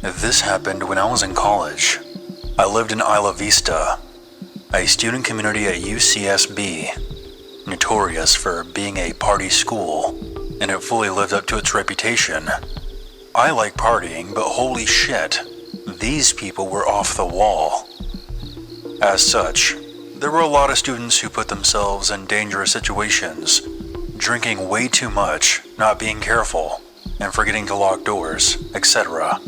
This happened when I was in college. I lived in Isla Vista, a student community at UCSB, notorious for being a party school, and it fully lived up to its reputation. I like partying, but holy shit, these people were off the wall. As such, there were a lot of students who put themselves in dangerous situations, drinking way too much, not being careful, and forgetting to lock doors, etc.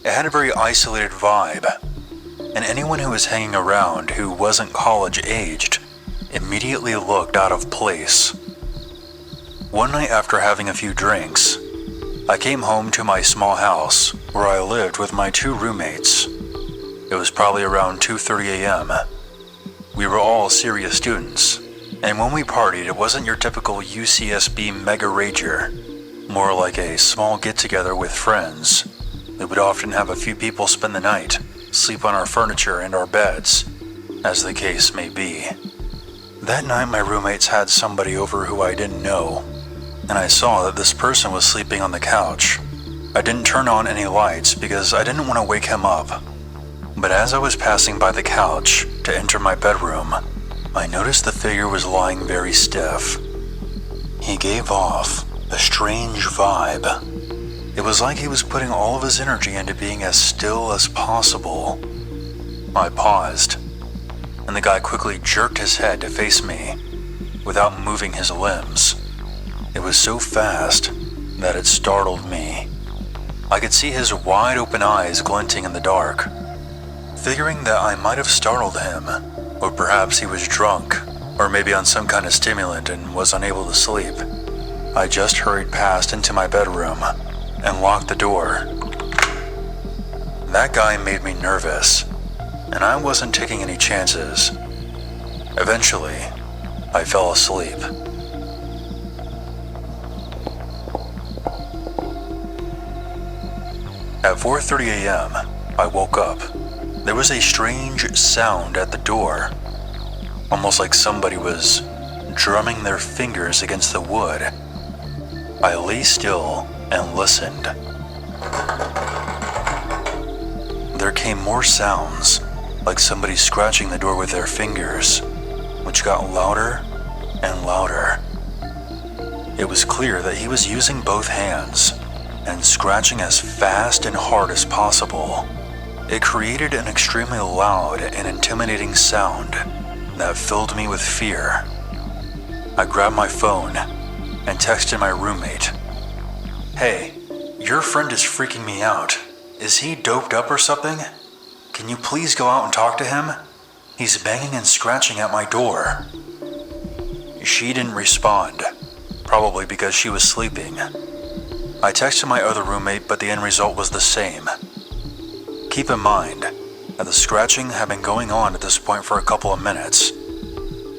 It had a very isolated vibe, and anyone who was hanging around who wasn't college-aged immediately looked out of place. One night after having a few drinks, I came home to my small house where I lived with my 2 roommates. It was probably around 2:30 a.m. We were all serious students, and when we partied, it wasn't your typical UCSB mega rager, more like a small get-together with friends. We would often have a few people spend the night, sleep on our furniture and our beds, as the case may be. That night my roommates had somebody over who I didn't know, and I saw that this person was sleeping on the couch. I didn't turn on any lights because I didn't want to wake him up. But as I was passing by the couch to enter my bedroom, I noticed the figure was lying very stiff. He gave off a strange vibe. It was like he was putting all of his energy into being as still as possible. I paused, and the guy quickly jerked his head to face me, without moving his limbs. It was so fast that it startled me. I could see his wide open eyes glinting in the dark. Figuring that I might have startled him, or perhaps he was drunk, or maybe on some kind of stimulant and was unable to sleep, I just hurried past into my bedroom and locked the door. That guy made me nervous, and I wasn't taking any chances. Eventually, I fell asleep. At 4:30 a.m., I woke up. There was a strange sound at the door, almost like somebody was drumming their fingers against the wood. I lay still and listened. There came more sounds, like somebody scratching the door with their fingers, which got louder and louder. It was clear that he was using both hands and scratching as fast and hard as possible. It created an extremely loud and intimidating sound that filled me with fear. I grabbed my phone and texted my roommate, "Hey, your friend is freaking me out. Is he doped up or something? Can you please go out and talk to him? He's banging and scratching at my door." She didn't respond, probably because she was sleeping. I texted my other roommate, but the end result was the same. Keep in mind that the scratching had been going on at this point for a couple of minutes.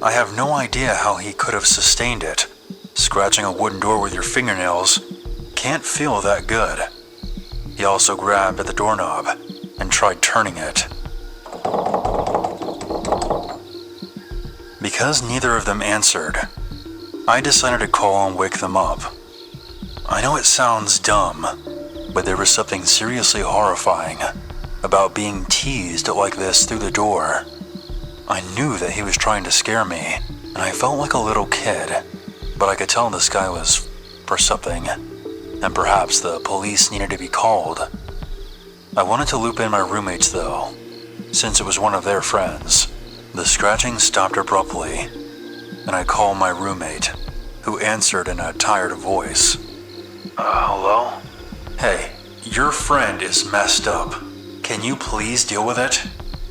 I have no idea how he could have sustained it. Scratching a wooden door with your fingernails can't feel that good. He also grabbed at the doorknob and tried turning it. Because neither of them answered, I decided to call and wake them up. I know it sounds dumb, but there was something seriously horrifying about being teased like this through the door. I knew that he was trying to scare me, and I felt like a little kid, but I could tell this guy was for something, and perhaps the police needed to be called. I wanted to loop in my roommates though, since it was one of their friends. The scratching stopped abruptly, and I called my roommate, who answered in a tired voice. Hello? Hey, your friend is messed up. Can you please deal with it?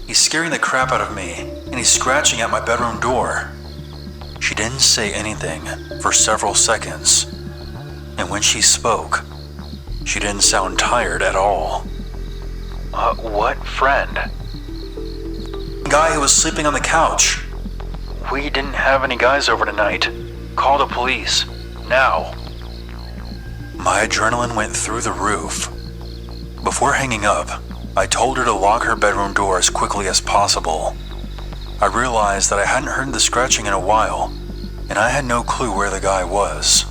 He's scaring the crap out of me, and he's scratching at my bedroom door. She didn't say anything for several seconds, and when she spoke, she didn't sound tired at all. What friend? The guy who was sleeping on the couch. We didn't have any guys over tonight. Call the police, now. My adrenaline went through the roof. Before hanging up, I told her to lock her bedroom door as quickly as possible. I realized that I hadn't heard the scratching in a while, and I had no clue where the guy was.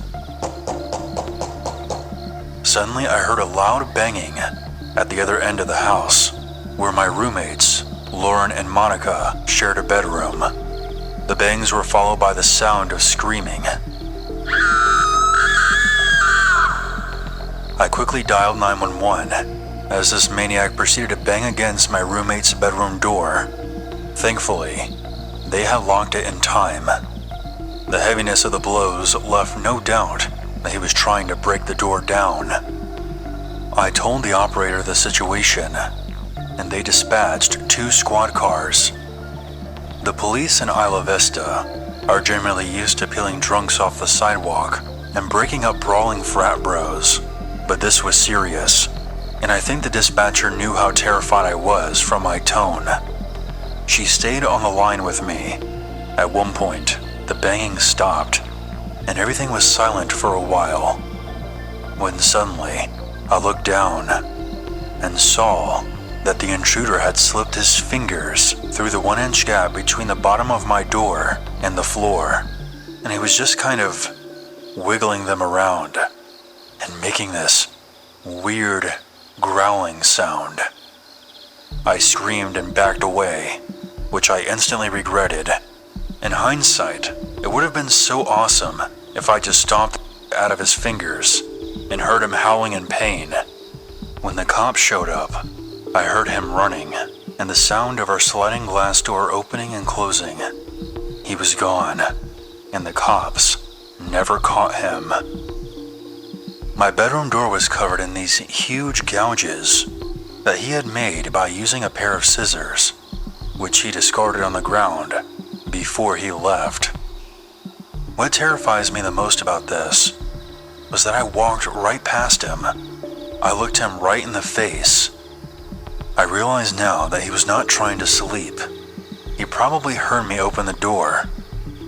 Suddenly I heard a loud banging at the other end of the house, where my roommates, Lauren and Monica, shared a bedroom. The bangs were followed by the sound of screaming. I quickly dialed 911 as this maniac proceeded to bang against my roommate's bedroom door. Thankfully, they had locked it in time. The heaviness of the blows left no doubt that he was trying to break the door down. I told the operator the situation, and they dispatched 2 squad cars. The police in Isla Vista are generally used to peeling drunks off the sidewalk and breaking up brawling frat bros, but this was serious, and I think the dispatcher knew how terrified I was from my tone. She stayed on the line with me. At one point, the banging stopped, and everything was silent for a while, when suddenly I looked down and saw that the intruder had slipped his fingers through the 1-inch gap between the bottom of my door and the floor, and he was just kind of wiggling them around and making this weird growling sound. I screamed and backed away, which I instantly regretted. In hindsight, it would have been so awesome if I just stomped out of his fingers and heard him howling in pain. When the cops showed up, I heard him running and the sound of our sliding glass door opening and closing. He was gone, and the cops never caught him. My bedroom door was covered in these huge gouges that he had made by using a pair of scissors, which he discarded on the ground before he left. What terrifies me the most about this was that I walked right past him. I looked him right in the face. I realize now that he was not trying to sleep. He probably heard me open the door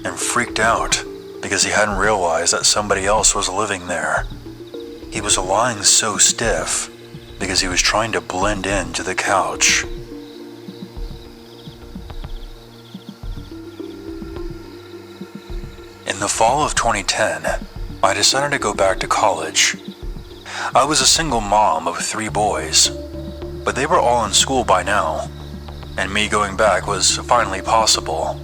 and freaked out because he hadn't realized that somebody else was living there. He was lying so stiff because he was trying to blend into the couch. In the fall of 2010, I decided to go back to college. I was a single mom of 3 boys, but they were all in school by now, and me going back was finally possible.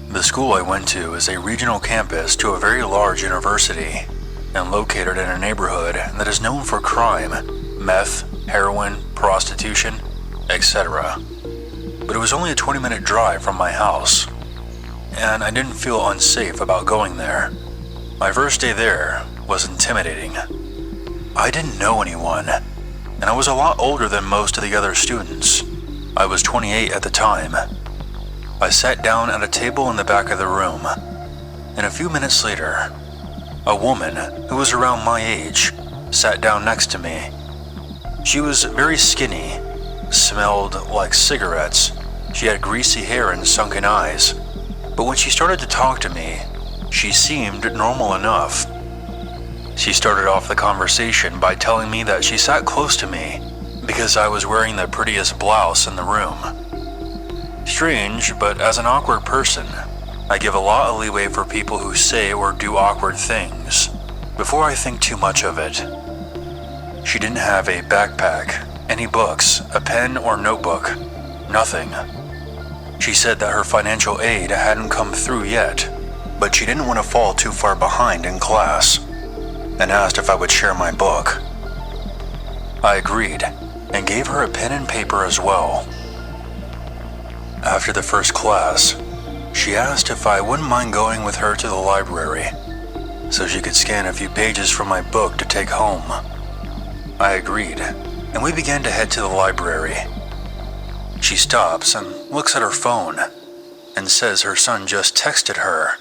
The school I went to is a regional campus to a very large university, and located in a neighborhood that is known for crime, meth, heroin, prostitution, etc. But it was only a 20-minute drive from my house, and I didn't feel unsafe about going there. My first day there was intimidating. I didn't know anyone, and I was a lot older than most of the other students. I was 28 at the time. I sat down at a table in the back of the room, and a few minutes later, a woman who was around my age sat down next to me. She was very skinny, smelled like cigarettes. She had greasy hair and sunken eyes, but when she started to talk to me, she seemed normal enough. She started off the conversation by telling me that she sat close to me because I was wearing the prettiest blouse in the room. Strange, but as an awkward person, I give a lot of leeway for people who say or do awkward things before I think too much of it. She didn't have a backpack, any books, a pen or notebook, nothing. She said that her financial aid hadn't come through yet, but she didn't want to fall too far behind in class, and asked if I would share my book. I agreed, and gave her a pen and paper as well. After the first class, she asked if I wouldn't mind going with her to the library, so she could scan a few pages from my book to take home. I agreed, and we began to head to the library. She stops and looks at her phone, and says her son just texted her,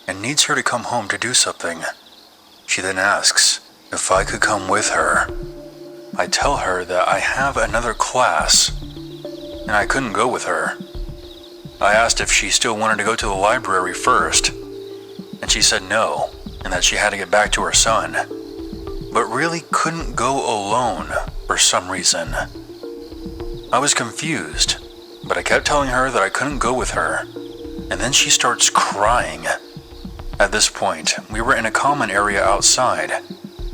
and needs her to come home to do something. She then asks if I could come with her. I tell her that I have another class, and I couldn't go with her. I asked if she still wanted to go to the library first, and she said no, and that she had to get back to her son, but really couldn't go alone for some reason. I was confused, but I kept telling her that I couldn't go with her, and then she starts crying. At this point, we were in a common area outside,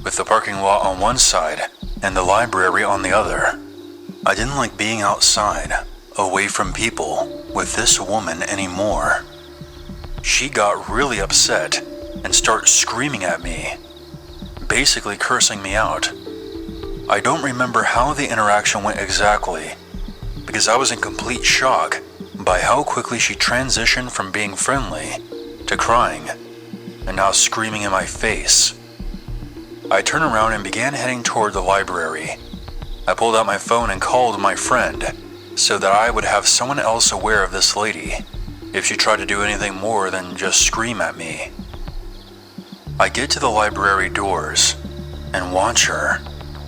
with the parking lot on one side and the library on the other. I didn't like being outside, away from people, with this woman anymore. She got really upset and started screaming at me, basically cursing me out. I don't remember how the interaction went exactly, because I was in complete shock by how quickly she transitioned from being friendly to crying, and now screaming in my face. I turned around and began heading toward the library. I pulled out my phone and called my friend so that I would have someone else aware of this lady if she tried to do anything more than just scream at me. I get to the library doors and watch her.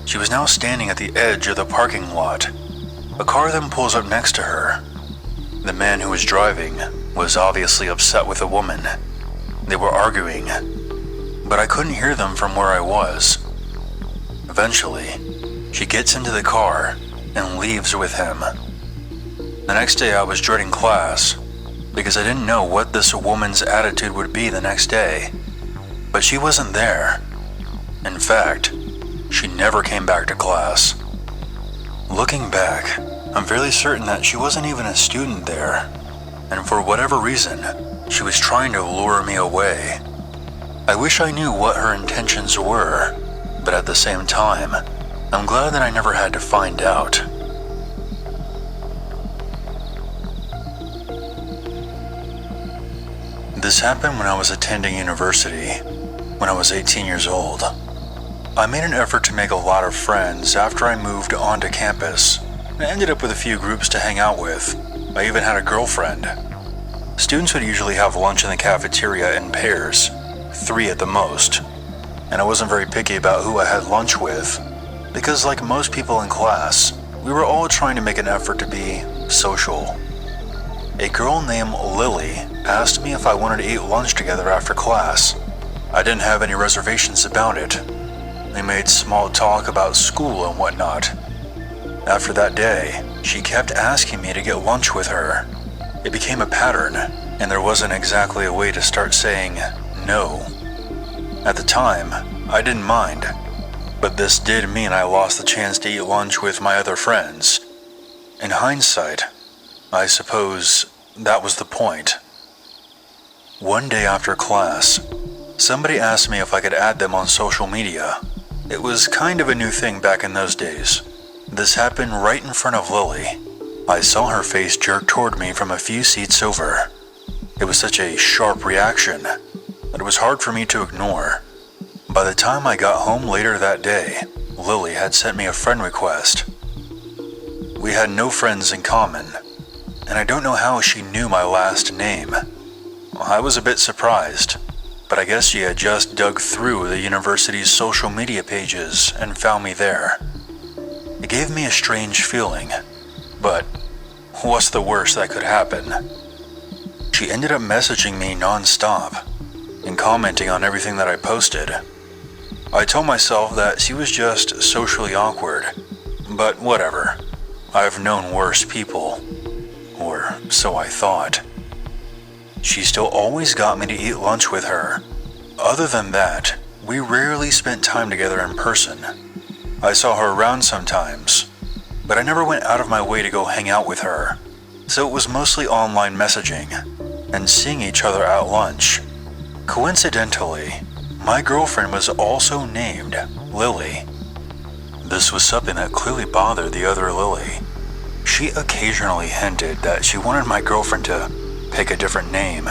She was now standing at the edge of the parking lot. A car then pulls up next to her. The man who was driving was obviously upset with the woman. They were arguing, but I couldn't hear them from where I was. Eventually, she gets into the car and leaves with him. The next day I was dreading class because I didn't know what this woman's attitude would be the next day. But she wasn't there. In fact, she never came back to class. Looking back, I'm fairly certain that she wasn't even a student there, and for whatever reason, she was trying to lure me away. I wish I knew what her intentions were, but at the same time, I'm glad that I never had to find out. This happened when I was attending university, when I was 18 years old. I made an effort to make a lot of friends after I moved onto campus. I ended up with a few groups to hang out with. I even had a girlfriend. Students would usually have lunch in the cafeteria in pairs, 3 at the most, and I wasn't very picky about who I had lunch with, because like most people in class, we were all trying to make an effort to be social. A girl named Lily asked me if I wanted to eat lunch together after class. I didn't have any reservations about it. We made small talk about school and whatnot. After that day, she kept asking me to get lunch with her. It became a pattern, and there wasn't exactly a way to start saying no. At the time, I didn't mind, but this did mean I lost the chance to eat lunch with my other friends. In hindsight, I suppose that was the point. One day after class, somebody asked me if I could add them on social media. It was kind of a new thing back in those days. This happened right in front of Lily. I saw her face jerk toward me from a few seats over. It was such a sharp reaction that it was hard for me to ignore. By the time I got home later that day, Lily had sent me a friend request. We had no friends in common, and I don't know how she knew my last name. I was a bit surprised, but I guess she had just dug through the university's social media pages and found me there. It gave me a strange feeling, but what's the worst that could happen? She ended up messaging me non-stop and commenting on everything that I posted. I told myself that she was just socially awkward, but whatever. I've known worse people, or so I thought. She still always got me to eat lunch with her. Other than that, we rarely spent time together in person. I saw her around sometimes, but I never went out of my way to go hang out with her, so it was mostly online messaging and seeing each other at lunch. Coincidentally, my girlfriend was also named Lily. This was something that clearly bothered the other Lily. She occasionally hinted that she wanted my girlfriend to pick a different name,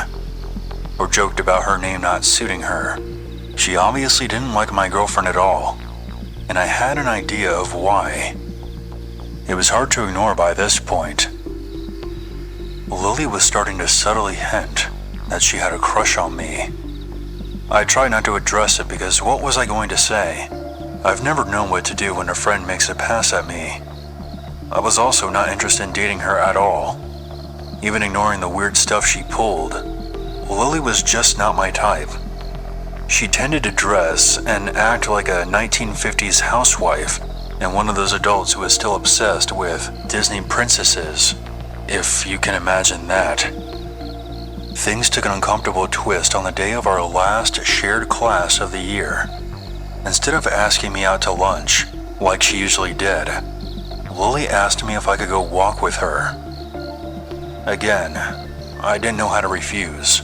or joked about her name not suiting her. She obviously didn't like my girlfriend at all, and I had an idea of why. It was hard to ignore by this point. Lily was starting to subtly hint that she had a crush on me. I tried not to address it because what was I going to say? I've never known what to do when a friend makes a pass at me. I was also not interested in dating her at all. Even ignoring the weird stuff she pulled, Lily was just not my type. She tended to dress and act like a 1950s housewife and one of those adults who is still obsessed with Disney princesses, if you can imagine that. Things took an uncomfortable twist on the day of our last shared class of the year. Instead of asking me out to lunch, Like she usually did, Lily asked me if I could go walk with her. Again, I didn't know how to refuse.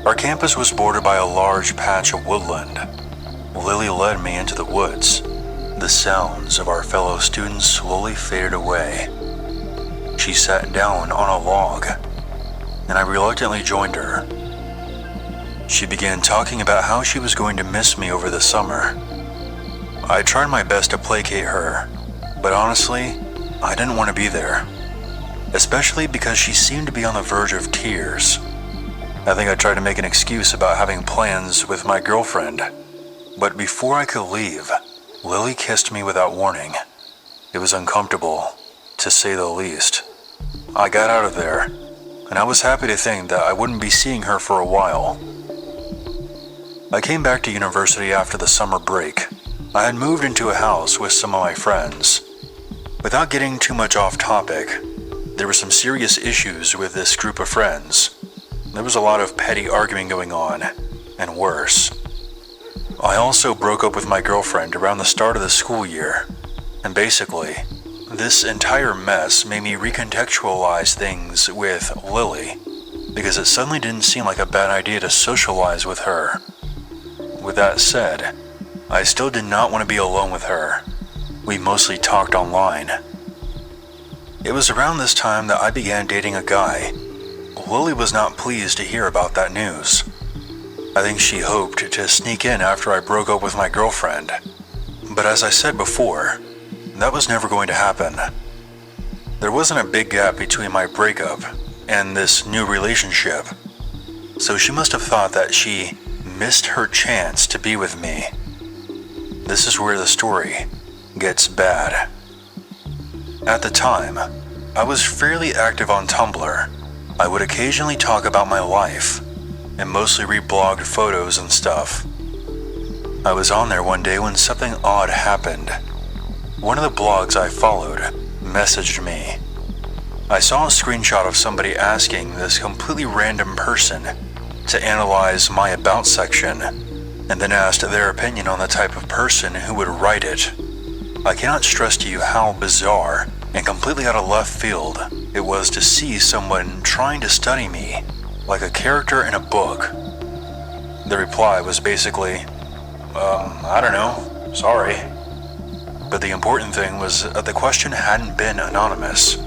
Our campus was bordered by a large patch of woodland. Lily led me into the woods. The sounds of our fellow students slowly faded away. She sat down on a log, and I reluctantly joined her. She began talking about how she was going to miss me over the summer. I tried my best to placate her, but honestly, I didn't want to be there, especially because she seemed to be on the verge of tears. I think I tried to make an excuse about having plans with my girlfriend, but before I could leave, Lily kissed me without warning. It was uncomfortable, to say the least. I got out of there, and I was happy to think that I wouldn't be seeing her for a while. I came back to university after the summer break. I had moved into a house with some of my friends. Without getting too much off topic, there were some serious issues with this group of friends. There was a lot of petty arguing going on, and worse. I also broke up with my girlfriend around the start of the school year, and basically, this entire mess made me recontextualize things with Lily, because it suddenly didn't seem like a bad idea to socialize with her. With that said, I still did not want to be alone with her. We mostly talked online. It was around this time that I began dating a guy. Lily was not pleased to hear about that news. I think she hoped to sneak in after I broke up with my girlfriend. But as I said before, that was never going to happen. There wasn't a big gap between my breakup and this new relationship, so she must have thought that she missed her chance to be with me. This is where the story gets bad. At the time, I was fairly active on Tumblr. I would occasionally talk about my life, and mostly reblogged photos and stuff. I was on there one day when something odd happened. One of the blogs I followed messaged me. I saw a screenshot of somebody asking this completely random person to analyze my about section, and then asked their opinion on the type of person who would write it. I cannot stress to you how bizarre and completely out of left field it was to see someone trying to study me like a character in a book. The reply was basically, I don't know, sorry. But the important thing was that the question hadn't been anonymous.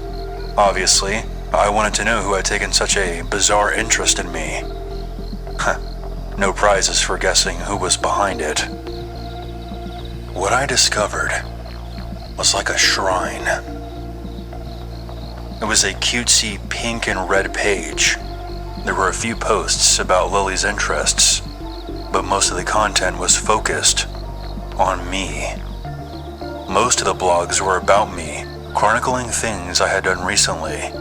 Obviously, I wanted to know who had taken such a bizarre interest in me. No prizes for guessing who was behind it. What I discovered was like a shrine. It was a cutesy pink and red page. There were a few posts about Lily's interests, but most of the content was focused on me. Most of the blogs were about me, chronicling things I had done recently,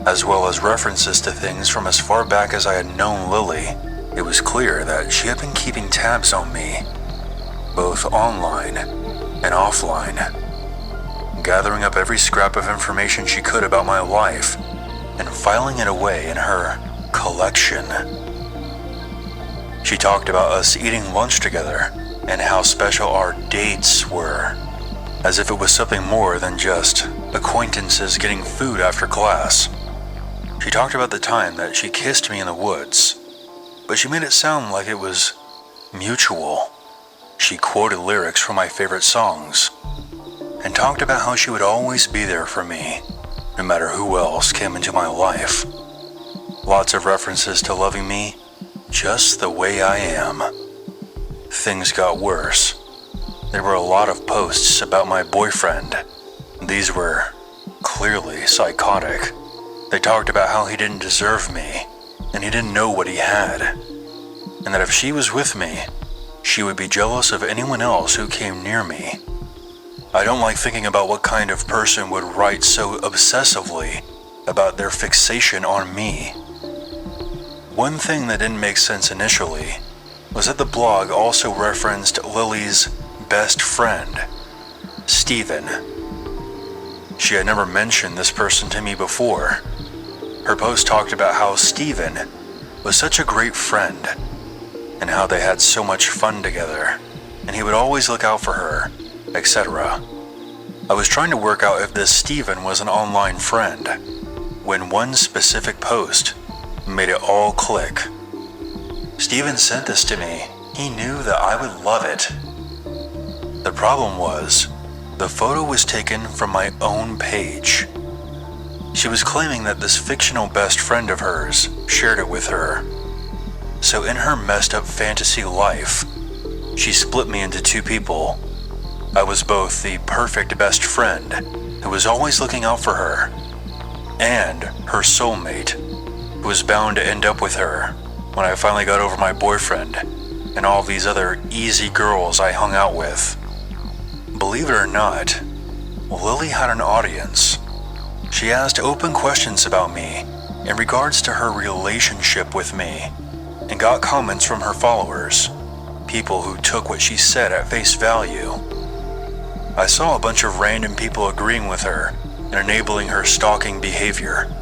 as well as references to things from as far back as I had known Lily. It was clear that she had been keeping tabs on me, both online and offline, gathering up every scrap of information she could about my life and filing it away in her collection. She talked about us eating lunch together and how special our dates were, as if it was something more than just acquaintances getting food after class. She talked about the time that she kissed me in the woods, but she made it sound like it was mutual. She quoted lyrics from my favorite songs and talked about how she would always be there for me, no matter who else came into my life. Lots of references to loving me just the way I am. Things got worse. There were a lot of posts about my boyfriend. These were clearly psychotic. They talked about how he didn't deserve me, and he didn't know what he had, and that if she was with me, she would be jealous of anyone else who came near me. I don't like thinking about what kind of person would write so obsessively about their fixation on me. One thing that didn't make sense initially was that the blog also referenced Lily's best friend, Steven. She had never mentioned this person to me before. Her post talked about how Steven was such a great friend and how they had so much fun together, and he would always look out for her etc. I was trying to work out if this Steven was an online friend, when one specific post made it all click. Steven sent this to me. He knew that I would love it. The problem was, the photo was taken from my own page. She was claiming that this fictional best friend of hers shared it with her. So in her messed up fantasy life, she split me into two people. I was both the perfect best friend who was always looking out for her, and her soulmate who was bound to end up with her when I finally got over my boyfriend and all these other easy girls I hung out with. Believe it or not, Lily had an audience. She asked open questions about me in regards to her relationship with me and got comments from her followers, people who took what she said at face value. I saw a bunch of random people agreeing with her and enabling her stalking behavior.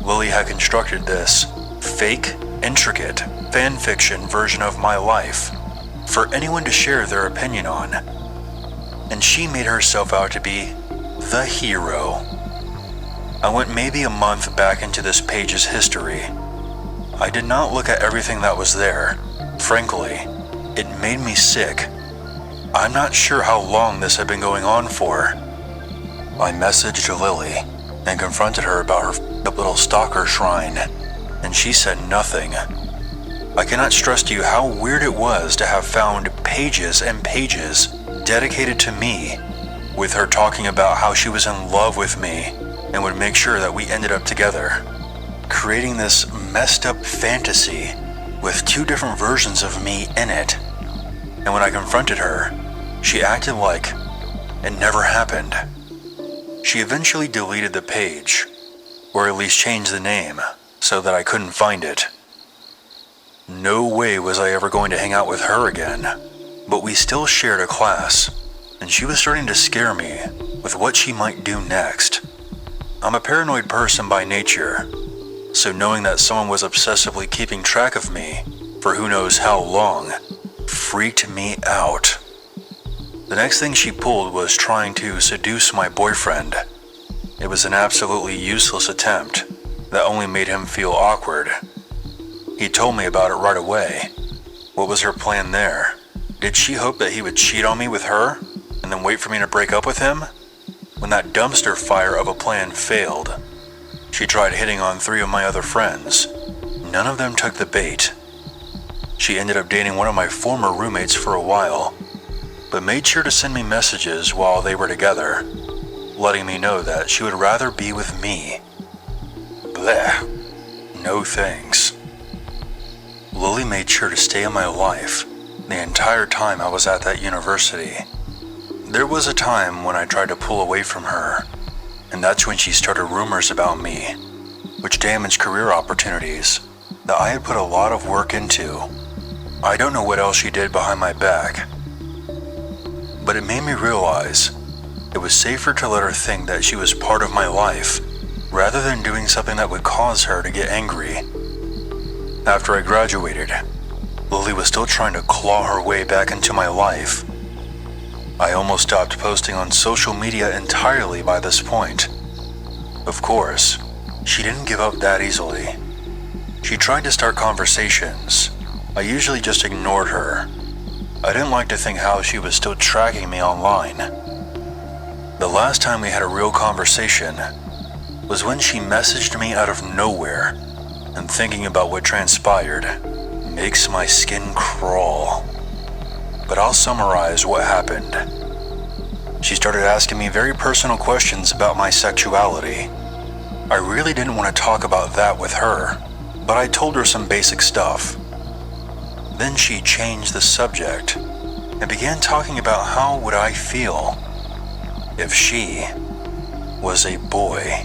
Lily had constructed this fake, intricate fan fiction version of my life for anyone to share their opinion on. And she made herself out to be the hero. I went maybe a month back into this page's history. I did not look at everything that was there. Frankly, it made me sick. I'm not sure how long this had been going on for. I messaged Lily and confronted her about her little stalker shrine, and she said nothing. I cannot stress to you how weird it was to have found pages and pages dedicated to me, with her talking about how she was in love with me and would make sure that we ended up together, creating this messed up fantasy with two different versions of me in it. And when I confronted her, she acted like it never happened. She eventually deleted the page, or at least changed the name so that I couldn't find it. No way was I ever going to hang out with her again, but we still shared a class, and she was starting to scare me with what she might do next. I'm a paranoid person by nature, so knowing that someone was obsessively keeping track of me for who knows how long freaked me out. The next thing she pulled was trying to seduce my boyfriend. It was an absolutely useless attempt that only made him feel awkward. He told me about it right away. What was her plan there? Did she hope that he would cheat on me with her and then wait for me to break up with him? When that dumpster fire of a plan failed, she tried hitting on 3 of my other friends. None of them took the bait. She ended up dating one of my former roommates for a while, but made sure to send me messages while they were together, letting me know that she would rather be with me. Blech. No thanks. Lily made sure to stay in my life the entire time I was at that university. There was a time when I tried to pull away from her, and that's when she started rumors about me, which damaged career opportunities that I had put a lot of work into. I don't know what else she did behind my back, but it made me realize it was safer to let her think that she was part of my life rather than doing something that would cause her to get angry. After I graduated, Lily was still trying to claw her way back into my life. I almost stopped posting on social media entirely by this point. Of course, she didn't give up that easily. She tried to start conversations. I usually just ignored her. I didn't like to think how she was still tracking me online. The last time we had a real conversation was when she messaged me out of nowhere, and thinking about what transpired makes my skin crawl. But I'll summarize what happened. She started asking me very personal questions about my sexuality. I really didn't want to talk about that with her, but I told her some basic stuff. Then she changed the subject and began talking about how would I feel if she was a boy.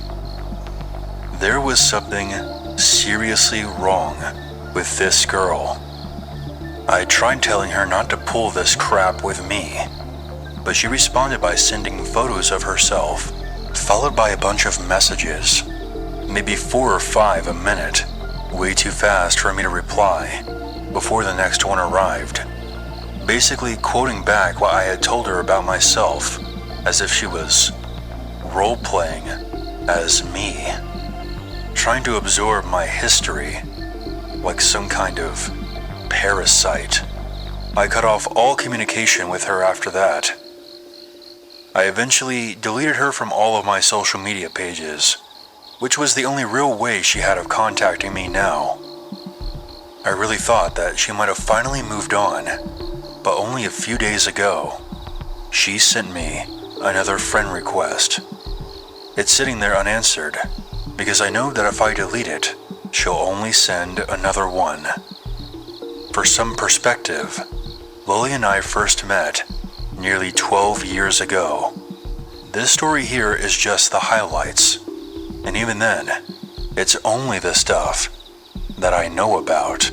There was something seriously wrong with this girl. I tried telling her not to pull this crap with me, but she responded by sending photos of herself, followed by a bunch of messages, maybe 4 or 5 a minute, way too fast for me to reply before the next one arrived. basically quoting back what I had told her about myself, as if she was role-playing as me, trying to absorb my history like some kind of parasite. I cut off all communication with her after that. I eventually deleted her from all of my social media pages, which was the only real way she had of contacting me now. I really thought that she might have finally moved on, but only a few days ago, she sent me another friend request. It's sitting there unanswered, because I know that if I delete it, she'll only send another one. For some perspective, Lily and I first met nearly 12 years ago. This story here is just the highlights, and even then, it's only the stuff that I know about.